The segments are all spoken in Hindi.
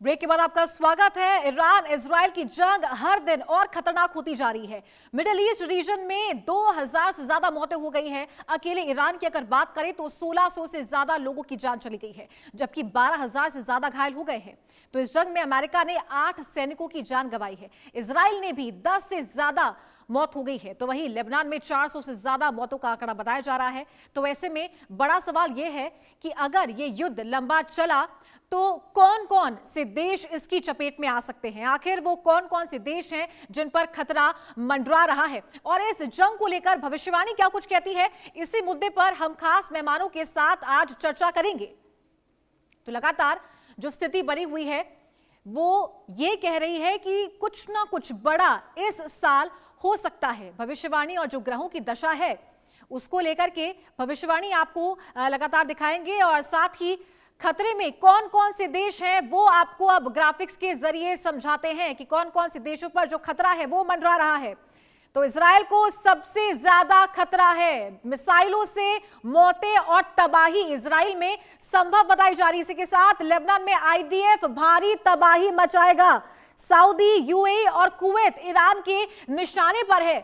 ब्रेक के बाद आपका स्वागत है। ईरान इजराइल की जंग हर दिन और खतरनाक होती जा रही है। मिडिल ईस्ट रीजन में 2000 से ज्यादा मौतें हो गई हैं। अकेले ईरान की अगर बात करें तो 1600 से ज्यादा लोगों की जान चली गई है, जबकि 12000 से ज्यादा घायल हो गए हैं। तो इस जंग में अमेरिका ने 8 सैनिकों की जान गंवाई है। इजराइल ने भी 10 से ज्यादा मौत हो गई है। तो वहीं लेबनान में 400 से ज्यादा मौतों का आंकड़ा बताया जा रहा है। तो ऐसे में बड़ा सवाल यह है कि अगर ये युद्ध लंबा चला तो कौन कौन से देश इसकी चपेट में आ सकते हैं। आखिर वो कौन कौन से देश हैं जिन पर खतरा मंडरा रहा है और इस जंग को लेकर भविष्यवाणी क्या कुछ कहती है, इसी मुद्दे पर हम खास मेहमानों के साथ आज चर्चा करेंगे। तो लगातार जो स्थिति बनी हुई है वो ये कह रही है कि कुछ ना कुछ बड़ा इस साल हो सकता है। भविष्यवाणी और जो ग्रहों की दशा है उसको लेकर के भविष्यवाणी आपको लगातार दिखाएंगे और साथ ही खतरे में कौन कौन से देश हैं वो आपको अब ग्राफिक्स के जरिए समझाते हैं कि कौन कौन से देशों पर जो खतरा है वो मंडरा रहा है। तो इजराइल को सबसे ज्यादा खतरा है, मिसाइलों से मौतें और तबाही इजराइल में संभव बताई जा रही है। इसी के साथ लेबनान में आईडीएफ भारी तबाही मचाएगा। सऊदी, यूएई और कुवैत ईरान के निशाने पर है।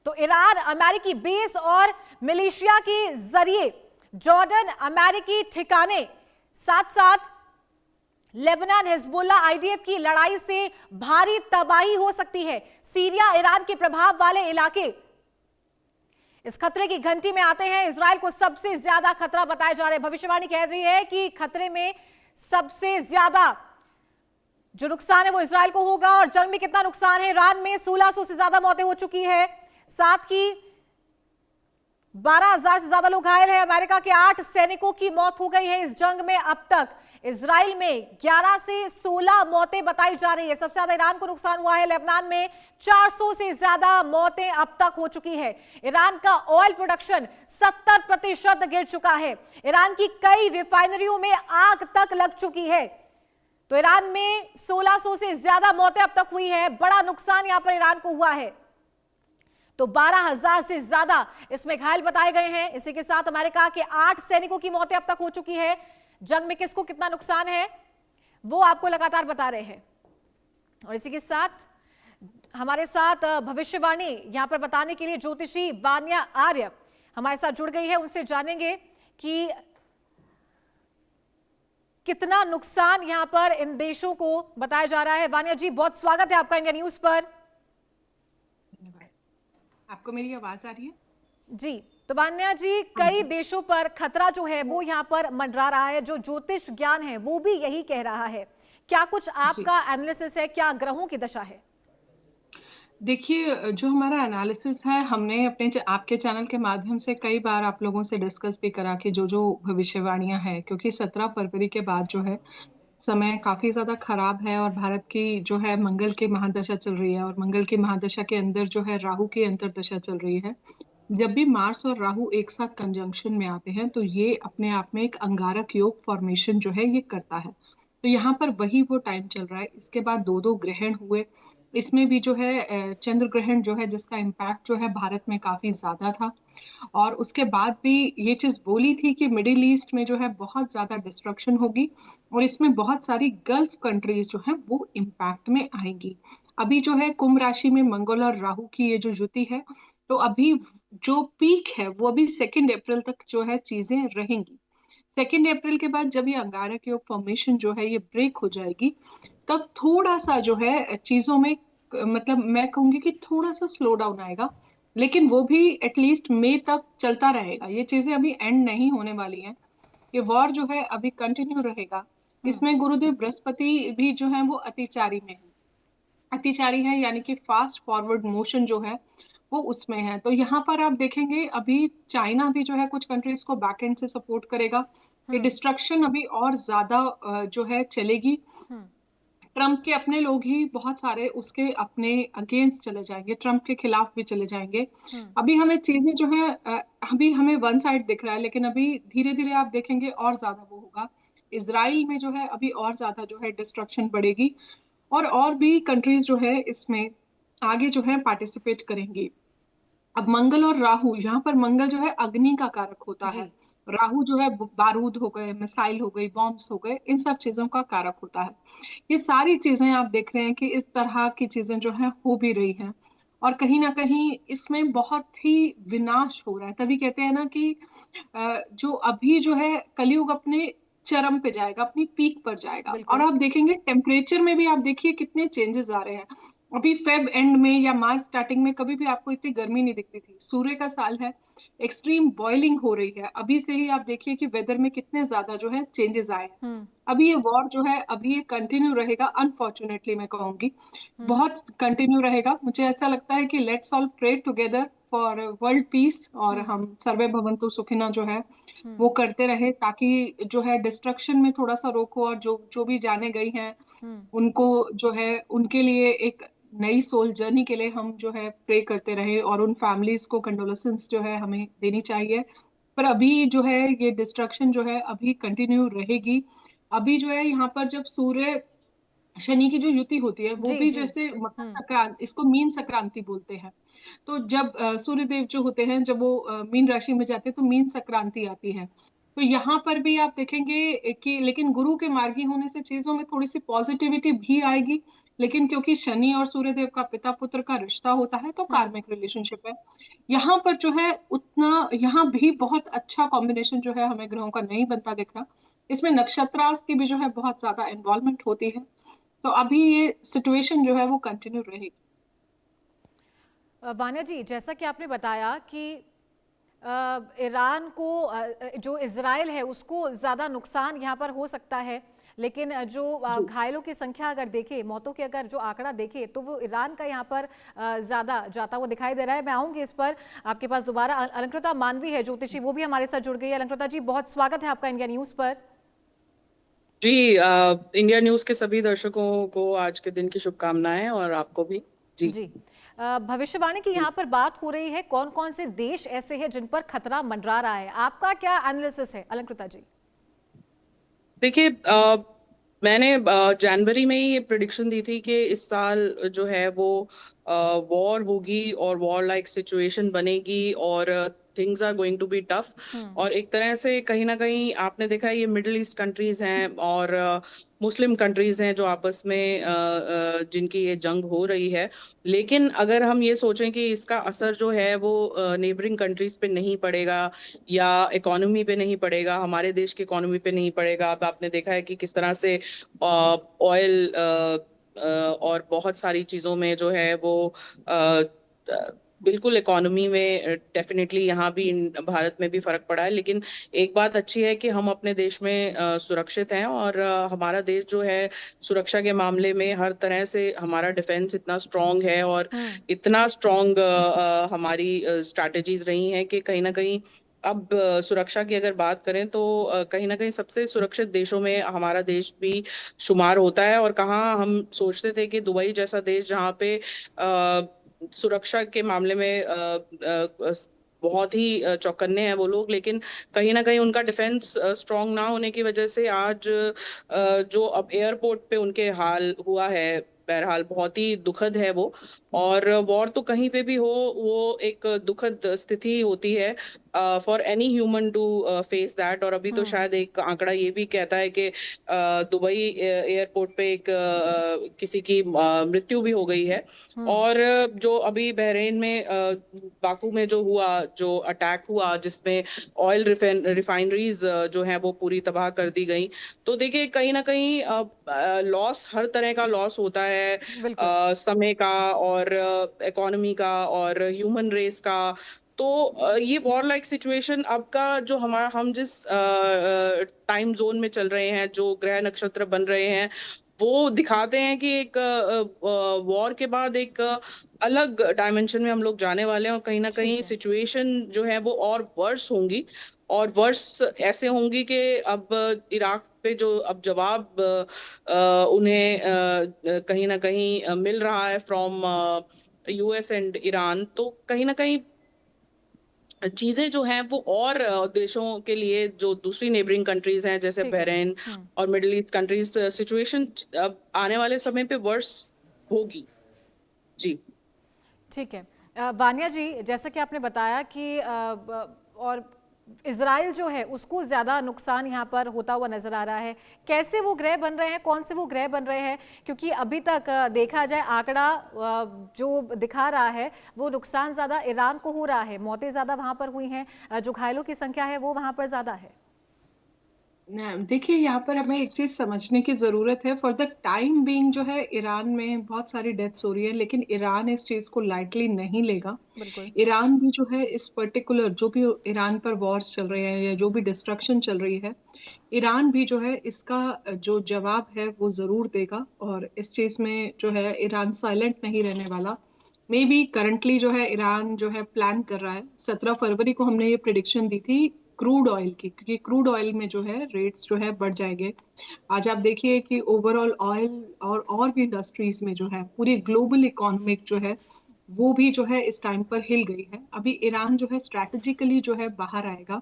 तो ईरान अमेरिकी बेस और मिलिशिया के जरिए जॉर्डन अमेरिकी ठिकाने, साथ साथ लेबनान, हिजबुल्लाह, आईडीएफ की लड़ाई से भारी तबाही हो सकती है। सीरिया, ईरान के प्रभाव वाले इलाके इस खतरे की घंटी में आते हैं। इजराइल को सबसे ज्यादा खतरा बताया जा रहा है। भविष्यवाणी कह रही है कि खतरे में सबसे ज्यादा जो नुकसान है वो इजराइल को होगा। और जंग में कितना नुकसान है, ईरान में 1600 से ज्यादा मौतें हो चुकी है, साथ ही 12000 से ज्यादा लोग घायल हैं। अमेरिका के 8 सैनिकों की मौत हो गई है इस जंग में अब तक। इजराइल में 11 से 16 मौतें बताई जा रही है। सबसे ज्यादा ईरान को नुकसान हुआ है। लेबनान में 400 से ज्यादा मौतें अब तक हो चुकी है। ईरान का ऑयल प्रोडक्शन 70% गिर चुका है। ईरान की कई रिफाइनरियों में आग तक लग चुकी है। तो ईरान में 1600 से ज्यादा मौतें अब तक हुई है। बड़ा नुकसान यहां पर ईरान को हुआ है। तो 12000 से ज्यादा इसमें घायल बताए गए हैं। इसी के साथ अमेरिका के 8 सैनिकों की मौतें अब तक हो चुकी है। जंग में किसको कितना नुकसान है वो आपको लगातार बता रहे हैं। और इसी के साथ हमारे साथ भविष्यवाणी यहां पर बताने के लिए ज्योतिषी वान्या आर्य हमारे साथ जुड़ गई है। उनसे जानेंगे कि कितना नुकसान यहां पर इन देशों को बताया जा रहा है। वान्या जी, बहुत स्वागत है आपका इंडिया न्यूज पर। आपको मेरी आवाज आ रही है? जी, तो वान्या जी, कई देशों पर खतरा जो है वो यहाँ पर मंडरा रहा है। जो ज्योतिष ज्ञान है वो भी यही कह रहा है। क्या कुछ आपका एनालिसिस है, क्या ग्रहों की दशा है? देखिए, जो हमारा एनालिसिस है हमने अपने आपके चैनल के माध्यम से कई बार आप लोगों से डिस्कस भी करा कि जो जो भविष्यवाणियां हैं, क्योंकि 17 फरवरी के बाद जो है समय काफी ज्यादा खराब है और भारत की जो है मंगल की महादशा चल रही है और मंगल की महादशा के अंदर जो है राहु की अंतर्दशा चल रही है। जब भी मार्स और राहु एक साथ कंजंक्शन में आते हैं तो ये अपने आप में एक अंगारक योग फॉर्मेशन जो है ये करता है। तो यहाँ पर वही वो टाइम चल रहा है। इसके बाद दो दो ग्रहण हुए। इसमें भी जो है चंद्र ग्रहण जो है जिसका इम्पैक्ट जो है भारत में काफी ज्यादा था। और उसके बाद भी ये चीज बोली थी कि मिडिल ईस्ट में जो है बहुत ज्यादा डिस्ट्रक्शन होगी और इसमें बहुत सारी गल्फ कंट्रीज जो है वो इम्पैक्ट में आएंगी। अभी जो है कुंभ राशि में मंगल और राहु की ये जो युति है, तो अभी जो पीक है वो अभी 2 अप्रैल तक जो है चीजें रहेंगी। 2 अप्रैल के बाद जब ये अंगारक योग फॉर्मेशन जो है ये ब्रेक हो जाएगी, तब थोड़ा सा जो है चीजों में मतलब मैं कहूंगी कि थोड़ा सा स्लो डाउन आएगा। लेकिन वो भी एटलीस्ट मई तक चलता रहेगा। ये चीजें अभी एंड नहीं होने वाली हैं। ये वॉर जो है अभी कंटिन्यू रहेगा। इसमें गुरुदेव बृहस्पति भी जो है वो अतिचारी में है। अतिचारी है यानी कि फास्ट फॉरवर्ड मोशन जो है वो उसमें है। तो यहाँ पर आप देखेंगे अभी चाइना भी जो है कुछ कंट्रीज को बैक एंड से सपोर्ट करेगा। ये डिस्ट्रक्शन अभी और ज्यादा जो है चलेगी। ट्रम्प के अपने लोग ही बहुत सारे उसके अपने अगेंस्ट चले जाएंगे, ट्रम्प के खिलाफ भी चले जाएंगे। अभी हमें चीजें जो है अभी हमें वन साइड दिख रहा है, लेकिन अभी धीरे धीरे आप देखेंगे और ज्यादा वो होगा। इसराइल में जो है अभी और ज्यादा जो है डिस्ट्रक्शन बढ़ेगी और भी कंट्रीज जो है इसमें आगे जो है पार्टिसिपेट करेंगी। अब मंगल और राहु, यहाँ पर मंगल जो है अग्नि का कारक होता है। राहु जो है बारूद हो गए, मिसाइल हो गई, बॉम्ब्स हो गए, इन सब चीजों का कारक होता है। ये सारी चीजें आप देख रहे हैं कि इस तरह की चीजें जो है हो भी रही हैं, और कहीं ना कहीं इसमें बहुत ही विनाश हो रहा है। तभी कहते हैं ना कि जो अभी जो है कलयुग अपने चरम पे जाएगा, अपनी पीक पर जाएगा। और बिल्कुल। आप देखेंगे टेम्परेचर में भी, आप देखिए कितने चेंजेस आ रहे हैं। अभी फेब एंड में या मार्च स्टार्टिंग में कभी भी आपको इतनी गर्मी नहीं दिखती थी। सूर्य का साल है, एक्सट्रीम बॉइलिंग हो रही है। अभी से ही आप देखिए कि वेदर में कितने ज्यादा जो है चेंजेस आए हैं। हम्म। अभी ये वॉर जो है, अभी ये कंटिन्यू रहेगा, अनफॉर्चुनेटली मैं कहूंगी हम्म। बहुत कंटिन्यू रहेगा। मुझे ऐसा लगता है कि let's all pray together for world peace, और हम्म। हम सर्वे भवन्तु सुखिनः जो है हम्म। वो करते रहे, ताकि जो है डिस्ट्रक्शन में थोड़ा सा रोको, और जो जो भी जाने गई हैं हम्म। उनको जो है उनके लिए एक नई सोल जर्नी के लिए हम जो है प्रे करते रहे, और उन फैमिलीज को कंडोलेंसेस जो है हमें देनी चाहिए। पर अभी जो है ये डिस्ट्रक्शन जो है अभी कंटिन्यू रहेगी। अभी जो है यहाँ पर जब सूर्य शनि की जो युति होती है, वो जी भी जी। जैसे मकर हम्म। संक्रांति, इसको मीन संक्रांति बोलते हैं। तो जब सूर्य देव जो होते हैं, जब वो मीन राशि में जाते हैं तो मीन संक्रांति आती है। तो यहाँ पर भी आप देखेंगे कि लेकिन गुरु के मार्गी होने से चीजों में थोड़ी सी पॉजिटिविटी भी आएगी। लेकिन क्योंकि शनि और सूर्य देव का पिता पुत्र का रिश्ता होता है, तो हम्म। कार्मिक रिलेशनशिप है। यहाँ पर जो है उतना, यहाँ भी बहुत अच्छा कॉम्बिनेशन जो है हमें ग्रहों का नहीं बनता दिख रहा। इसमें नक्षत्रास की भी जो है बहुत ज्यादा इन्वॉल्वमेंट होती है। तो अभी ये सिचुएशन जो है वो कंटिन्यू रहेगी। वान्या जी, जैसा कि आपने बताया कि ईरान को जो इजराइल है उसको ज़्यादा नुकसान यहाँ पर हो सकता है, लेकिन जो जी घायलों की संख्या अगर देखें, मौतों के अगर जो आंकड़ा देखें, तो वो ईरान का यहाँ पर ज़्यादा जाता हुआ दिखाई दे रहा है। मैं आऊँगी इस पर आपके पास दोबारा। अलंकृता मानवी है ज्योतिषी, वो भी हमारे साथ जुड़ गई है। अलंकृता जी, बहुत स्वागत है आपका इंडिया न्यूज़ पर। जी, इंडिया न्यूज के सभी दर्शकों को आज के दिन की शुभकामनाएं, और आपको भी। जी। जी। भविष्यवाणी की यहाँ पर बात हो रही है, कौन कौन से देश ऐसे हैं जिन पर खतरा मंडरा रहा है? आपका क्या एनालिसिस है अलंकृता जी? देखिए, मैंने जनवरी में ही ये प्रिडिक्शन दी थी कि इस साल जो है वो वॉर होगी और वॉर लाइक सिचुएशन बनेगी, और things are going to be tough. Hmm. और एक तरह से कहीं ना कहीं आपने देखा है, ये मिडिल ईस्ट कंट्रीज हैं और मुस्लिम कंट्रीज हैं जो आपस में जिनकी ये जंग हो रही है। लेकिन अगर हम ये सोचें कि इसका असर जो है वो नेबरिंग कंट्रीज पे नहीं पड़ेगा, या इकोनॉमी पे नहीं पड़ेगा, हमारे देश की इकोनॉमी पे नहीं पड़ेगा। अब आपने देखा है कि किस तरह से ऑयल और बहुत सारी चीजों में जो है वो बिल्कुल इकोनॉमी में डेफिनेटली यहाँ भी भारत में भी फर्क पड़ा है। लेकिन एक बात अच्छी है कि हम अपने देश में सुरक्षित हैं, और हमारा देश जो है सुरक्षा के मामले में हर तरह से हमारा डिफेंस इतना स्ट्रांग है, और हम्म। इतना स्ट्रांग हमारी स्ट्रैटेजीज रही हैं कि कहीं ना कहीं अब सुरक्षा की अगर बात करें तो कहीं ना कहीं सबसे सुरक्षित देशों में हमारा देश भी शुमार होता है। और कहाँ हम सोचते थे कि दुबई जैसा देश, जहाँ पे सुरक्षा के मामले में बहुत ही चौकन्ने हैं वो लोग, लेकिन कहीं ना कहीं उनका डिफेंस स्ट्रांग ना होने की वजह से आज जो अब एयरपोर्ट पे उनके हाल हुआ है, बहरहाल बहुत ही दुखद है वो। और वॉर तो कहीं पे भी हो, वो एक दुखद स्थिति होती है for any human to face that. और अभी तो हम्म। शायद एक आंकड़ा ये भी कहता है कि दुबई एयरपोर्ट पे एक किसी की मृत्यु भी हो गई है। हम्म। और जो अभी बहरीन में बाकू में जो हुआ, जो अटैक हुआ जिसमें ऑयल रिफाइनरीज जो है वो पूरी तबाह कर दी गई। तो देखिए, कहीं ना कहीं लॉस, हर तरह का लॉस होता है, बिल्कुल। समय का और इकोनॉमी का और ह्यूमन रेस का। तो ये वॉर लाइक सिचुएशन अब का जो हमारा, हम जिस टाइम जोन में चल रहे हैं, जो ग्रह नक्षत्र बन रहे हैं, वो दिखाते हैं कि एक वॉर के बाद एक अलग डायमेंशन में हम लोग जाने वाले हैं, और कहीं ना ठीक कहीं है। सिचुएशन जो है वो और वर्स होंगी। और वर्स ऐसे होंगी कि अब इराक पे जो अब जवाब उन्हें कहीं ना कहीं मिल रहा है फ्रॉम यूएस एंड ईरान, तो कहीं ना कहीं चीजें जो हैं वो और देशों के लिए, जो दूसरी नेबरिंग कंट्रीज हैं जैसे ठीक है। बहरीन हम्म। और मिडिल ईस्ट कंट्रीज, सिचुएशन अब आने वाले समय पे वर्स होगी। जी। ठीक है। वान्या जी, जैसा कि आपने बताया कि और इजराइल जो है उसको ज्यादा नुकसान यहाँ पर होता हुआ नजर आ रहा है। कैसे वो ग्रह बन रहे हैं, कौन से वो ग्रह बन रहे हैं? क्योंकि अभी तक देखा जाए आंकड़ा जो दिखा रहा है वो नुकसान ज्यादा ईरान को हो रहा है, मौतें ज्यादा वहां पर हुई हैं, जो घायलों की संख्या है वो वहां पर ज्यादा है। देखिए, यहाँ पर हमें एक चीज समझने की जरूरत है। फॉर द टाइम बीइंग जो है ईरान में बहुत सारी डेथ्स हो रही है, लेकिन ईरान इस चीज को लाइटली नहीं लेगा। बिल्कुल। ईरान भी जो है इस पर्टिकुलर जो भी ईरान पर वॉर्स चल रहे हैं या जो भी डिस्ट्रक्शन चल रही है, ईरान भी जो है इसका जो जवाब है वो जरूर देगा। और इस चीज में जो है ईरान साइलेंट नहीं रहने वाला। मे बी करंटली जो है ईरान जो है प्लान कर रहा है। 17 फरवरी को हमने ये प्रिडिक्शन दी थी क्रूड ऑयल की, क्योंकि क्रूड ऑयल में जो है रेट्स जो है बढ़ जाएंगे। आज आप देखिए कि ओवरऑल ऑयल और भी इंडस्ट्रीज में जो है पूरी ग्लोबल इकोनॉमिक जो है वो भी जो है इस टाइम पर हिल गई है। अभी ईरान जो है स्ट्रैटेजिकली जो है बाहर आएगा।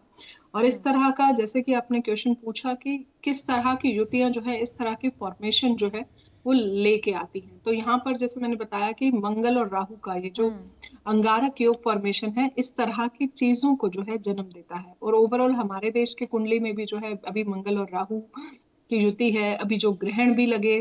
और इस तरह का, जैसे कि आपने क्वेश्चन पूछा कि किस तरह की युतियां जो है इस तरह की फॉर्मेशन जो है वो लेके आती हैं, तो यहाँ पर जैसे मैंने बताया कि मंगल और राहु का ये जो अंगारक योग फॉर्मेशन है इस तरह की चीजों को जो है जन्म देता है। और ओवरऑल हमारे देश की कुंडली में भी जो है अभी मंगल और राहु की युति है। अभी जो ग्रहण भी लगे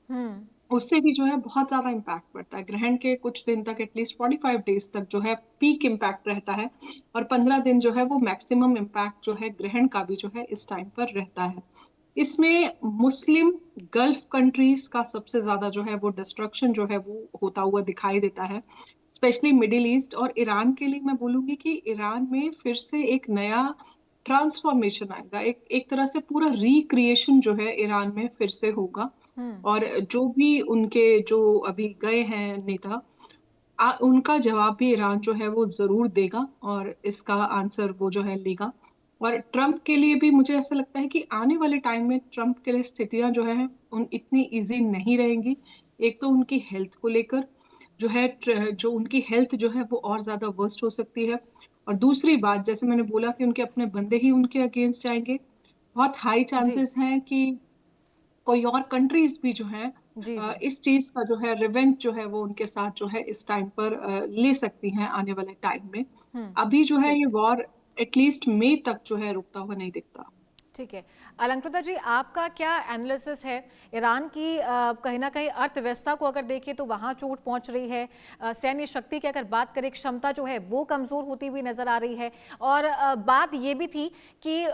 हम्म। उससे भी जो है बहुत ज्यादा इम्पैक्ट पड़ता है। ग्रहण के कुछ दिन तक, एटलीस्ट 45 डेज तक जो है पीक इम्पैक्ट रहता है। और 15 दिन जो है वो मैक्सिमम इम्पैक्ट जो है ग्रहण का भी जो है इस टाइम पर रहता है। इसमें मुस्लिम गल्फ कंट्रीज का सबसे ज्यादा जो है वो डिस्ट्रक्शन जो है वो होता हुआ दिखाई देता है, स्पेशली मिडिल ईस्ट। और ईरान के लिए मैं बोलूंगी कि ईरान में फिर से एक नया ट्रांसफॉर्मेशन आएगा। एक तरह से पूरा रिक्रिएशन जो है ईरान में फिर से होगा। हम्म। और जो भी उनके जो अभी गए हैं नेता, उनका जवाब भी ईरान जो है वो जरूर देगा और इसका आंसर वो जो है लेगा। और ट्रम्प के लिए भी मुझे ऐसा लगता है कि आने वाले टाइम में ट्रम्प के लिए स्थितियां जो है उन इतनी इजी नहीं रहेंगी। एक तो उनकी हेल्थ को लेकर जो है जो उनकी हेल्थ जो है वो और ज्यादा वर्स्ट हो सकती है। और दूसरी बात, जैसे मैंने बोला कि उनके अपने बंदे ही उनके अगेंस्ट जाएंगे। बहुत हाई जी। चांसेस हैं कि कोई और कंट्रीज भी जो है जी। जी। इस चीज का जो है रिवेंज जो है वो उनके साथ जो है इस टाइम पर ले सकती हैं आने वाले टाइम में। अभी जो है ठीक ये है। वॉर एटलीस्ट मई तक जो है रुकता हुआ नहीं दिखता। ठीक है। अलंकृता जी, आपका क्या एनालिसिस है ईरान की? कहीं ना कहीं अर्थव्यवस्था को अगर देखें तो वहां चोट पहुंच रही है, सैन्य शक्ति की अगर बात करें क्षमता जो है वो कमजोर होती हुई नजर आ रही है। और बात ये भी थी कि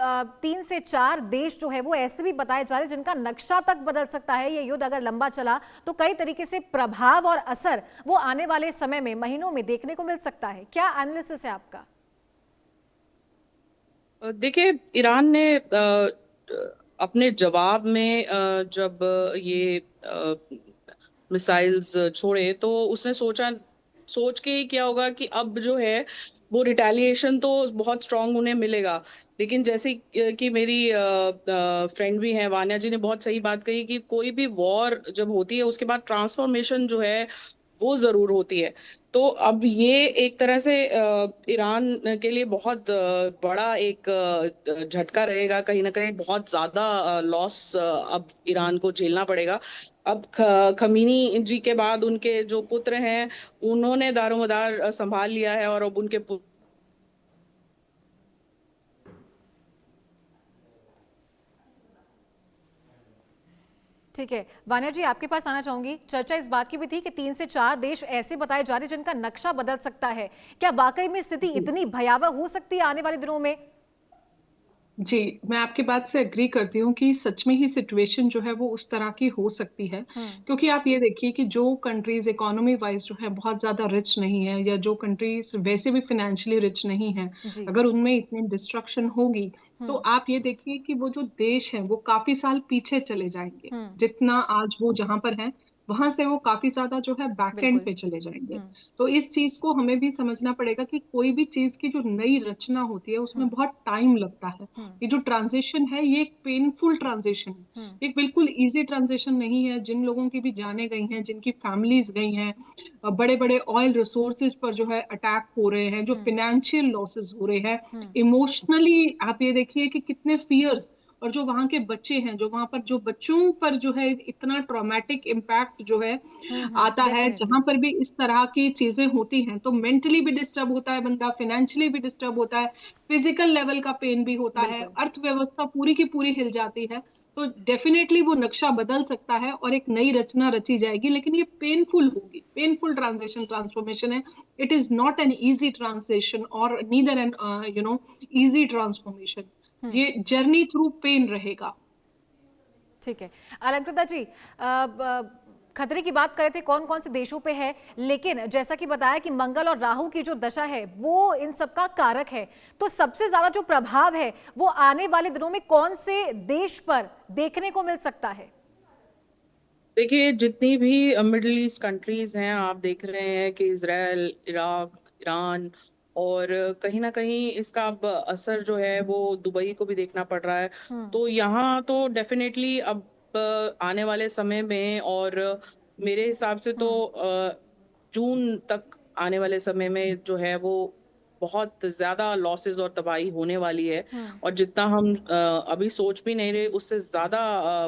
3 से 4 देश जो है वो ऐसे भी बताए जा रहे हैं जिनका नक्शा तक बदल सकता है। ये युद्ध अगर लंबा चला तो कई तरीके से प्रभाव और असर वो आने वाले समय में, महीनों में देखने को मिल सकता है। क्या एनालिसिस है आपका? देखिए, ईरान ने अपने जवाब में जब ये मिसाइल्स छोड़े तो उसने सोच के ही किया होगा कि अब जो है वो रिटेलिएशन तो बहुत स्ट्रांग उन्हें मिलेगा। लेकिन जैसे कि मेरी फ्रेंड भी है वान्या जी ने बहुत सही बात कही कि कोई भी वॉर जब होती है उसके बाद ट्रांसफॉर्मेशन जो है वो जरूर होती है। तो अब ये एक तरह से ईरान के लिए बहुत बड़ा एक झटका रहेगा। कहीं ना कहीं बहुत ज्यादा लॉस अब ईरान को झेलना पड़ेगा। अब खमीनी जी के बाद उनके जो पुत्र हैं उन्होंने दारोमदार संभाल लिया है और अब उनके ठीक है। वान्या जी, आपके पास आना चाहूंगी। चर्चा इस बात की भी थी कि 3 से 4 देश ऐसे बताए जा रहे हैं जिनका नक्शा बदल सकता है। क्या वाकई में स्थिति इतनी भयावह हो सकती है आने वाले दिनों में? जी, मैं आपकी बात से एग्री करती हूँ कि सच में ही सिचुएशन जो है वो उस तरह की हो सकती है। हम्म। क्योंकि आप ये देखिए कि जो कंट्रीज इकोनॉमी वाइज जो है बहुत ज्यादा रिच नहीं है, या जो कंट्रीज वैसे भी फाइनेंशियली रिच नहीं है, जी। अगर उनमें इतनी डिस्ट्रक्शन होगी तो हम्म। आप ये देखिए कि वो जो देश है वो काफी साल पीछे चले जाएंगे। हम्म। जितना आज वो जहां पर है वहां से वो काफी ज्यादा जो है बैक एंड बिल्कुल। पे चले जाएंगे। हम्म। तो इस चीज को हमें भी समझना पड़ेगा कि कोई भी चीज की जो नई रचना होती है उसमें हम्म। बहुत टाइम लगता है। हम्म। ये जो ट्रांजिशन है ये एक पेनफुल ट्रांजिशन हम्म। है, एक बिल्कुल इजी ट्रांजिशन नहीं है। जिन लोगों की भी जाने गई हैं, जिनकी फैमिलीज गई हैं, बड़े बड़े ऑयल रिसोर्सेज पर जो है अटैक हो रहे हैं, जो हम्म। फिनेंशियल लॉसेस हो रहे हैं, हम्म। इमोशनली आप ये देखिए कि कितने फियर्स और जो वहाँ के बच्चे हैं, जो वहाँ पर जो बच्चों पर जो है इतना ट्रॉमेटिक इम्पैक्ट जो है आता है, डेफिनेटली। जहां पर भी इस तरह की चीजें होती हैं तो मेंटली भी डिस्टर्ब होता है बंदा, फाइनेंशियली भी डिस्टर्ब होता है, फिजिकल लेवल का पेन भी होता है, बिल्कुल। अर्थव्यवस्था पूरी की पूरी हिल जाती है। तो डेफिनेटली वो नक्शा बदल सकता है और एक नई रचना रची जाएगी, लेकिन ये पेनफुल होगी, पेनफुल ट्रांसफॉर्मेशन है। It is not an easy transition और नीदर एन इजी ट्रांसफॉर्मेशन। ये जर्नी थ्रू पेन रहेगा। ठीक है। अलंकृता जी, खतरे की बात कर रहे थे कौन कौन से देशों पे है, लेकिन जैसा कि बताया कि मंगल और राहु की जो दशा है वो इन सब का कारक है, तो सबसे ज्यादा जो प्रभाव है वो आने वाले दिनों में कौन से देश पर देखने को मिल सकता है? देखिए, जितनी भी मिडिल ईस्ट कंट्रीज हैं, आप देख रहे हैं कि इजराइल, इराक, ईरान, और कहीं ना कहीं इसका अब असर जो है वो दुबई को भी देखना पड़ रहा है। तो यहाँ तो डेफिनेटली अब आने वाले समय में, और मेरे हिसाब से तो जून तक आने वाले समय में जो है वो बहुत ज्यादा लॉसेस और तबाही होने वाली है। और जितना हम अभी सोच भी नहीं रहे, उससे ज्यादा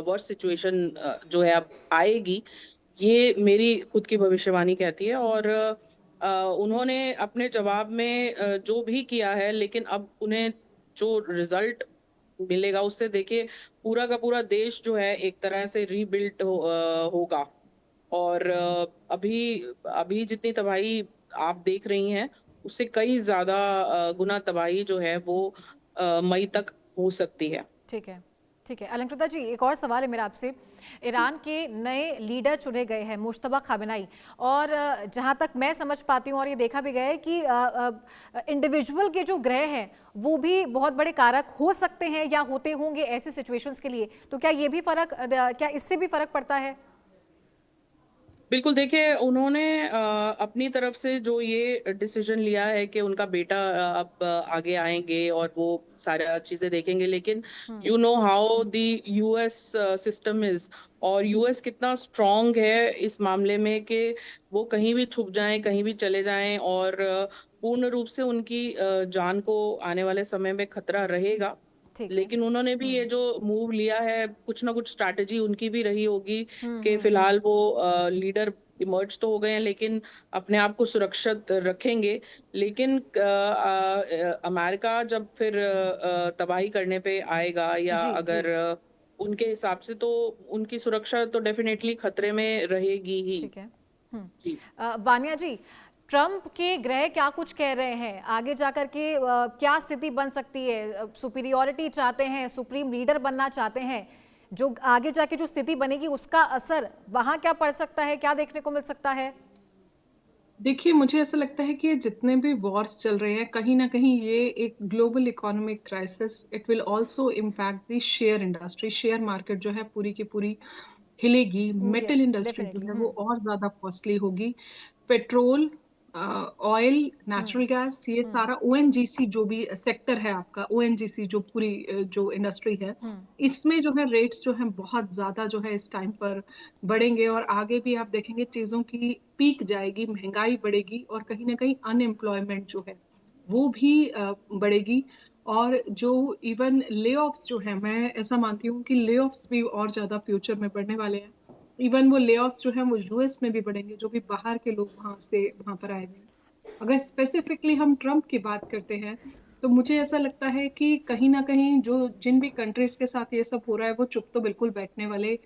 वर्स्ट सिचुएशन जो है अब आएगी, ये मेरी खुद की भविष्यवाणी कहती है। और उन्होंने अपने जवाब में जो भी किया है, लेकिन अब उन्हें जो रिजल्ट मिलेगा उससे देखिए पूरा का पूरा देश जो है एक तरह से रीबिल्ड होगा। और अभी अभी जितनी तबाही आप देख रही हैं, उससे कई ज्यादा गुना तबाही जो है वो मई तक हो सकती है। ठीक है। ठीक है अलंकृता जी, एक और सवाल है मेरा आपसे। ईरान के नए लीडर चुने गए हैं मुश्तबा खामेनेई, और जहां तक मैं समझ पाती हूँ और ये देखा भी गया है कि इंडिविजुअल के जो ग्रह हैं वो भी बहुत बड़े कारक हो सकते हैं या होते होंगे ऐसे सिचुएशंस के लिए, तो क्या ये भी फर्क, क्या इससे भी फर्क पड़ता है? बिल्कुल, देखिए उन्होंने अपनी तरफ से जो ये डिसीजन लिया है कि उनका बेटा अब आगे आएंगे और वो सारा चीजें देखेंगे, लेकिन you know how the US system is, और यूएस कितना स्ट्रांग है इस मामले में कि वो कहीं भी छुप जाएं, कहीं भी चले जाएं, और पूर्ण रूप से उनकी जान को आने वाले समय में खतरा रहेगा। ठीक है। लेकिन उन्होंने भी ये जो मूव लिया है, कुछ ना कुछ स्ट्रैटेजी उनकी भी रही होगी कि फिलहाल वो लीडर इमर्ज तो हो गए हैं, लेकिन अपने आप को सुरक्षित रखेंगे। लेकिन अमेरिका जब फिर तबाही करने पे आएगा, या जी जी। अगर उनके हिसाब से, तो उनकी सुरक्षा तो डेफिनेटली खतरे में रहेगी ही। ठीक है। जी। वानिया जी, ट्रंप के ग्रह क्या कुछ कह रहे हैं आगे जाकर के, क्या स्थिति बन सकती है? सुपीरियॉरिटी चाहते हैं, सुप्रीम लीडर बनना चाहते हैं, जो आगे जाके जो स्थिति बनेगी उसका असर वहां क्या पड़ सकता है, क्या देखने को मिल सकता है? देखिए, मुझे ऐसा लगता है कि ये जितने भी वॉर्स चल रहे हैं, कहीं ना कहीं ये एक global economic crisis, it will also impact the share industry. Share market जो है पूरी की पूरी हिलेगी। मेटल यस इंडस्ट्री जो डेफिनेटली। है वो और ज्यादा कॉस्टली होगी। पेट्रोल, ऑयल, नेचुरल गैस, ये सारा ओएनजीसी जो भी सेक्टर है आपका, ओएनजीसी जो पूरी जो इंडस्ट्री है, इसमें जो है रेट्स जो है बहुत ज्यादा जो है इस टाइम पर बढ़ेंगे। और आगे भी आप देखेंगे चीजों की पीक जाएगी, महंगाई बढ़ेगी, और कहीं ना कहीं अनएम्प्लॉयमेंट जो है वो भी बढ़ेगी। और जो इवन ले ऑफ्स जो है, मैं ऐसा मानती हूँ कि ले ऑफ्स भी और ज्यादा फ्यूचर में बढ़ने वाले हैं। इवन वो ले ऑफ्स जो है वो यूएस में भी बढ़ेंगे, जो भी बाहर के लोग वहां से वहां पर आए हैं। अगर स्पेसिफिकली हम ट्रम्प की बात करते हैं, तो मुझे ऐसा लगता है कि कहीं ना कहीं जो जिन भी कंट्रीज के साथ ये सब हो रहा है वो चुप तो बिल्कुल बैठने वाले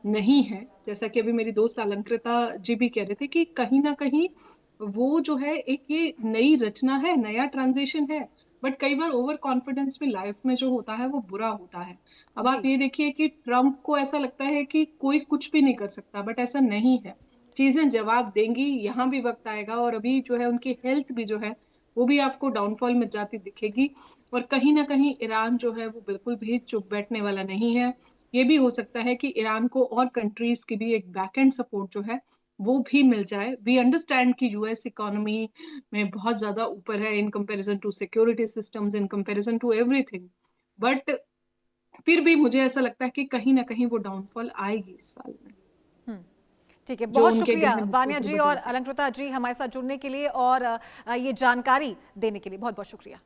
नहीं है। जैसा कि अभी मेरी दोस्त अलंकृता जी भी कह रहे थे कि कहीं ना कहीं वो जो है एक ये नई रचना है, नया ट्रांजिशन है। बट कई बार ओवर कॉन्फिडेंस भी लाइफ में जो होता है वो बुरा होता है। अब जी। आप ये देखिए कि ट्रम्प को ऐसा लगता है कि कोई कुछ भी नहीं कर सकता, बट ऐसा नहीं है। चीजें जवाब देंगी, यहाँ भी वक्त आएगा। और अभी जो है उनकी हेल्थ भी जो है वो भी आपको डाउनफॉल में जाती दिखेगी। और कहीं ना कहीं ईरान जो है वो बिल्कुल भी चुप बैठने वाला नहीं है। ये भी हो सकता है कि ईरान को और कंट्रीज की भी एक बैकएंड सपोर्ट जो है वो भी मिल जाए। वी अंडरस्टैंड कि यूएस इकोनॉमी में बहुत ज्यादा ऊपर है in comparison to security systems, in comparison to everything. But फिर भी मुझे ऐसा लगता है कि कहीं ना कहीं वो डाउनफॉल आएगी इस साल में, ठीक है, जो बहुत उनके शुक्रिया ग्रह वानिया नक्षत्र जी बदल और रहे हैं। अलंकृता जी हमारे साथ जुड़ने के लिए और ये जानकारी देने के लिए बहुत बहुत शुक्रिया।